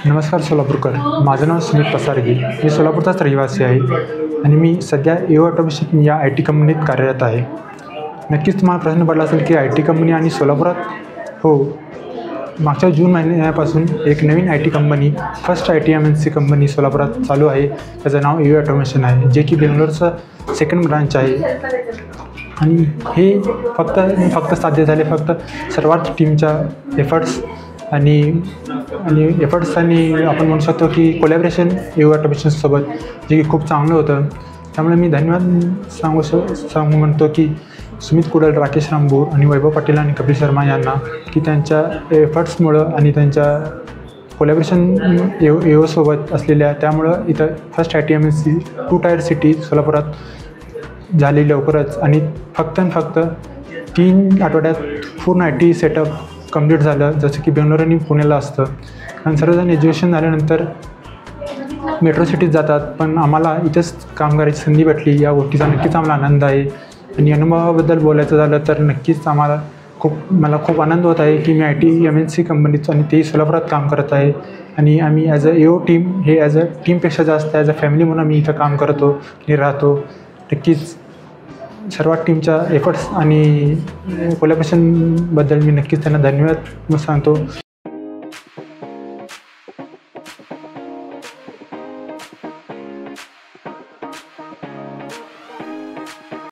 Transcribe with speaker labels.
Speaker 1: नमस्कार सोलापूरकर. माझं नाव सुमित पसारगी. मी सोलापूरचाच रहिवासी आहे आणि मी सध्या एओ ऑटोमेशन या आय टी कंपनीत कार्यरत आहे. नक्कीच तुम्हाला प्रश्न पडला असेल की आय टी कंपनी आणि सोलापुरात. हो, मागच्या जून महिन्यापासून एक नवीन I T company, first I T M N C company सोलापुरात चालू आहे. त्याचं नाव एओ ऑटोमेशन आहे, जे की बेंगलोरचं सेकंड ब्रांच आहे. आणि हे फक्त साध्य झाले फक्त सर्वात टीमच्या एफर्ट्स आणि आपण म्हणू शकतो की कोलॅबरेशन एओ ऑटोमेशनसोबत, जे की खूप चांगलं होतं. त्यामुळे मी धन्यवाद सांगू म्हणतो की सुमित कुडल, राकेश रामबोर आणि वैभव पाटील आणि कपिल शर्मा यांना, की त्यांच्या एफर्ट्समुळं आणि त्यांच्या कोलॅबरेशन एओसोबत असलेल्या, त्यामुळं इथं first I T M N C 2 tier city सोलापुरात झाली लवकरच. आणि फक्त 3 आठवड्यात पूर्ण आय टी सेटअप कंप्लीट झालं, जसं की बेंगलोर आणि पुण्याला असतं. आणि सर्वजण एज्युकेशन झाल्यानंतर मेट्रो सिटीत जातात, पण आम्हाला इथंच काम करायची संधी भेटली. या गोष्टीचा नक्कीच आम्हाला आनंद आहे. आणि अनुभवाबद्दल बोलायचं झालं तर नक्कीच मला खूप आनंद होत आहे की मी I T M N C कंपनीत आणि तेही सोलापुरात काम करत आहे. आणि आम्ही ॲज अ एओ टीम, हे ॲज अ टीमपेक्षा जास्त ॲज अ फॅमिली म्हणून मी इथं काम करतो आणि राहतो. नक्कीच सर्व टीमच्या एफर्ट्स आणि कोलॅबरेशनबद्दल मी नक्कीच त्यांना धन्यवाद सांगतो.